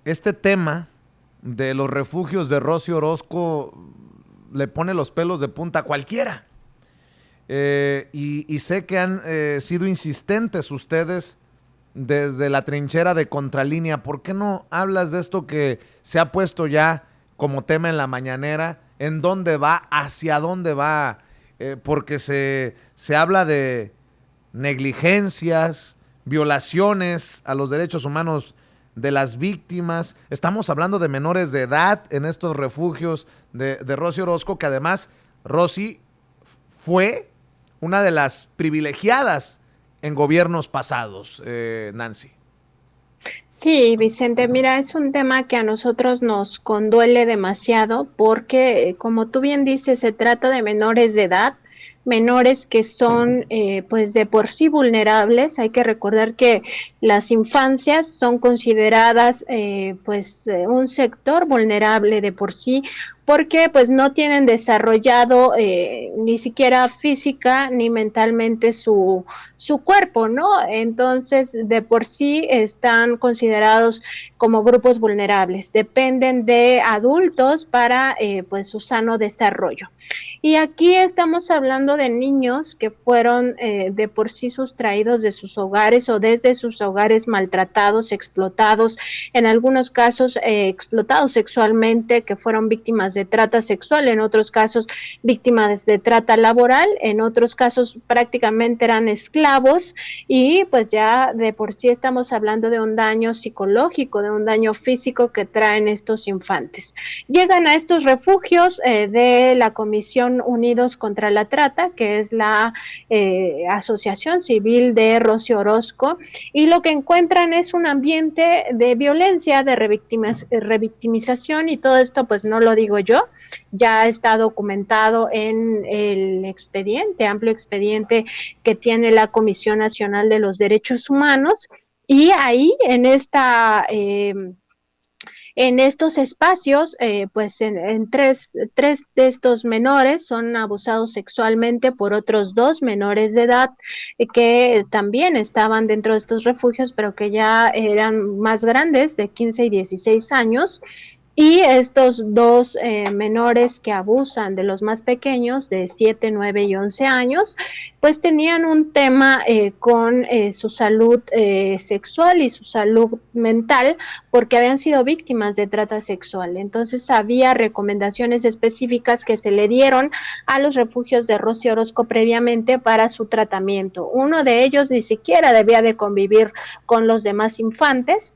este tema de los refugios de Rosy Orozco le pone los pelos de punta a cualquiera. Y sé que han sido insistentes ustedes desde la trinchera de Contralínea. ¿Por qué no hablas de esto que se ha puesto ya como tema en la mañanera? ¿En dónde va? ¿Hacia dónde va? Porque se habla de negligencias, violaciones a los derechos humanos de las víctimas. Estamos hablando de menores de edad en estos refugios de Rosy Orozco, que además Rosy fue una de las privilegiadas en gobiernos pasados, Nancy. Sí, Vicente, mira, es un tema que a nosotros nos conduele demasiado porque, como tú bien dices, se trata de menores de edad, menores que son pues de por sí vulnerables. Hay que recordar que las infancias son consideradas un sector vulnerable de por sí porque pues no tienen desarrollado ni siquiera física ni mentalmente su cuerpo, ¿no? Entonces, de por sí están considerados como grupos vulnerables, dependen de adultos para pues su sano desarrollo. Y aquí estamos hablando de niños que fueron de por sí sustraídos de sus hogares o desde sus hogares maltratados, explotados, en algunos casos explotados sexualmente, que fueron víctimas de trata sexual, en otros casos víctimas de trata laboral, en otros casos prácticamente eran esclavos y pues ya de por sí estamos hablando de un daño psicológico, de un daño físico que traen estos infantes. Llegan a estos refugios de la Comisión Unidos contra la Trata, que es la asociación civil de Rosy Orozco, y lo que encuentran es un ambiente de violencia, de revictimización, y todo esto pues no lo digo yo, ya está documentado en el expediente, amplio expediente que tiene la Comisión Nacional de los Derechos Humanos, y ahí en estos espacios, pues en tres de estos menores son abusados sexualmente por otros dos menores de edad que también estaban dentro de estos refugios, pero que ya eran más grandes, de 15 y 16 años. Y estos dos menores que abusan de los más pequeños, de 7, 9 y 11 años, pues tenían un tema con su salud sexual y su salud mental, porque habían sido víctimas de trata sexual. Entonces había recomendaciones específicas que se le dieron a los refugios de Rosy Orozco previamente para su tratamiento. Uno de ellos ni siquiera debía de convivir con los demás infantes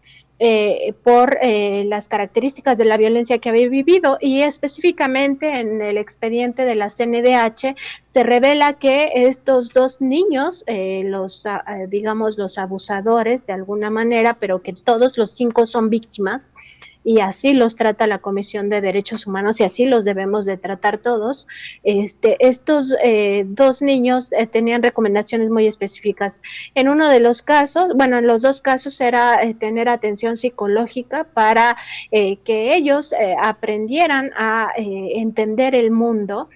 por las características de la violencia que había vivido, y específicamente en el expediente de la CNDH se revela que estos dos niños, digamos los abusadores de alguna manera, pero que todos los cinco son víctimas, y así los trata la Comisión de Derechos Humanos y así los debemos de tratar todos. Estos dos niños tenían recomendaciones muy específicas. En uno de los casos, bueno, en los dos casos era tener atención psicológica para que ellos aprendieran a entender el mundo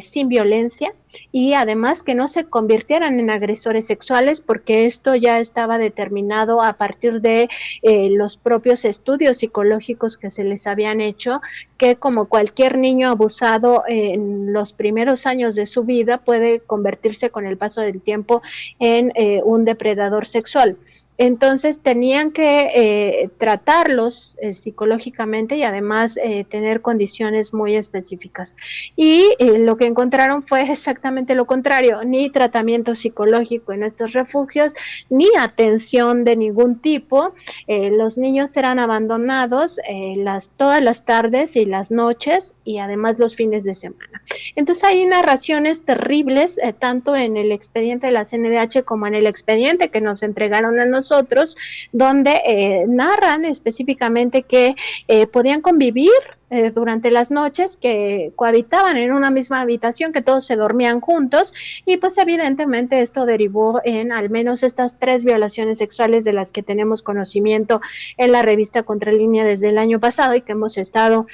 sin violencia, y además que no se convirtieran en agresores sexuales, porque esto ya estaba determinado a partir de los propios estudios psicológicos que se les habían hecho, que como cualquier niño abusado en los primeros años de su vida puede convertirse con el paso del tiempo en un depredador sexual. Entonces tenían que tratarlos psicológicamente y además tener condiciones muy específicas. Y lo que encontraron fue exactamente lo contrario: ni tratamiento psicológico en estos refugios, ni atención de ningún tipo. Los niños eran abandonados todas las tardes y las noches, y además los fines de semana. Entonces hay narraciones terribles, tanto en el expediente de la CNDH como en el expediente que nos entregaron a nosotros, donde narran específicamente que podían convivir durante las noches, que cohabitaban en una misma habitación, que todos se dormían juntos, y pues evidentemente esto derivó en al menos estas 3 violaciones sexuales de las que tenemos conocimiento en la revista Contralínea desde el año pasado, y que hemos estado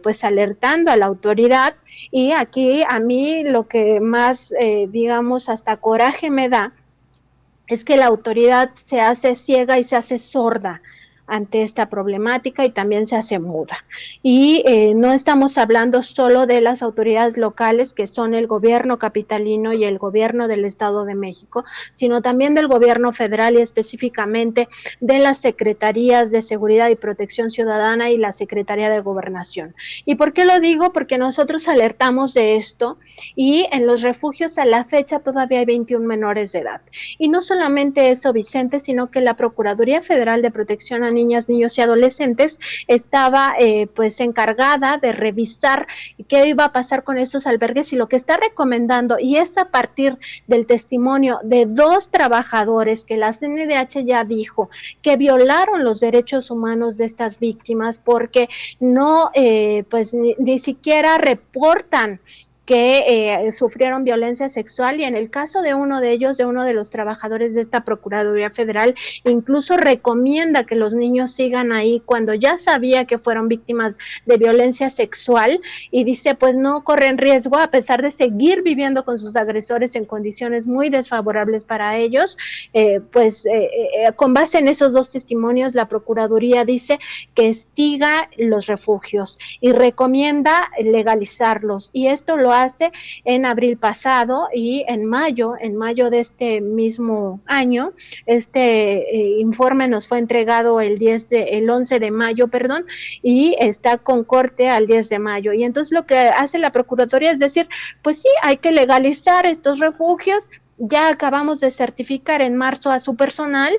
pues alertando a la autoridad. Y aquí a mí lo que más, digamos, hasta coraje me da es que la autoridad se hace ciega y se hace sorda ante esta problemática y también se hace muda. Y no estamos hablando solo de las autoridades locales, que son el gobierno capitalino y el gobierno del Estado de México, sino también del gobierno federal y específicamente de las secretarías de Seguridad y Protección Ciudadana y la Secretaría de Gobernación. ¿Y por qué lo digo? Porque nosotros alertamos de esto y en los refugios a la fecha todavía hay 21 menores de edad. Y no solamente eso, Vicente, sino que la Procuraduría Federal de Protección a Niñas, Niños y Adolescentes estaba pues encargada de revisar qué iba a pasar con estos albergues y lo que está recomendando, y es a partir del testimonio de 2 trabajadores que la CNDH ya dijo que violaron los derechos humanos de estas víctimas porque no, pues ni siquiera reportan que sufrieron violencia sexual, y en el caso de uno de ellos, de uno de los trabajadores de esta Procuraduría Federal, incluso recomienda que los niños sigan ahí cuando ya sabía que fueron víctimas de violencia sexual, y dice pues no corren riesgo a pesar de seguir viviendo con sus agresores en condiciones muy desfavorables para ellos. Con base en esos 2 testimonios, la Procuraduría dice que siga los refugios y recomienda legalizarlos, y esto lo hace en abril pasado, y en mayo de este mismo año, informe nos fue entregado el 11 de mayo, perdón, y está con corte al 10 de mayo. Y entonces lo que hace la Procuraduría es decir, pues sí, hay que legalizar estos refugios. Ya acabamos de certificar en marzo a su personal,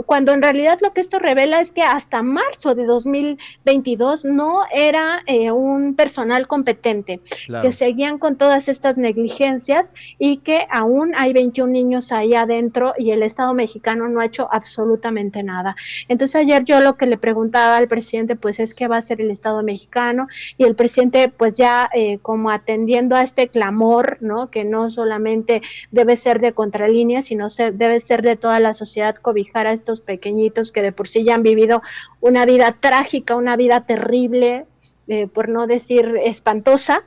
cuando en realidad lo que esto revela es que hasta marzo de 2022 no era un personal competente, que Claro. seguían con todas estas negligencias y que aún hay 21 niños ahí adentro y el Estado mexicano no ha hecho absolutamente nada. Entonces ayer yo lo que le preguntaba al presidente pues es qué va a hacer el Estado mexicano, y el presidente pues ya como atendiendo a este clamor, ¿no? Que no solamente debe ser de Contralínea, sino debe ser de toda la sociedad, cobijar a estos pequeñitos que de por sí ya han vivido una vida trágica, una vida terrible, por no decir espantosa.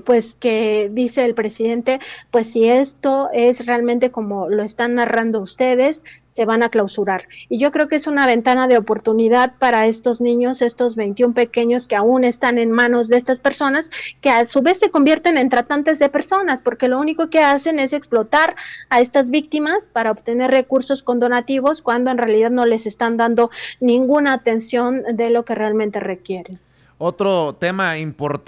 Pues que dice el presidente, pues si esto es realmente como lo están narrando ustedes, se van a clausurar. Y yo creo que es una ventana de oportunidad para estos niños, estos 21 pequeños que aún están en manos de estas personas, que a su vez se convierten en tratantes de personas, porque lo único que hacen es explotar a estas víctimas para obtener recursos con donativos, cuando en realidad no les están dando ninguna atención de lo que realmente requieren. Otro tema importante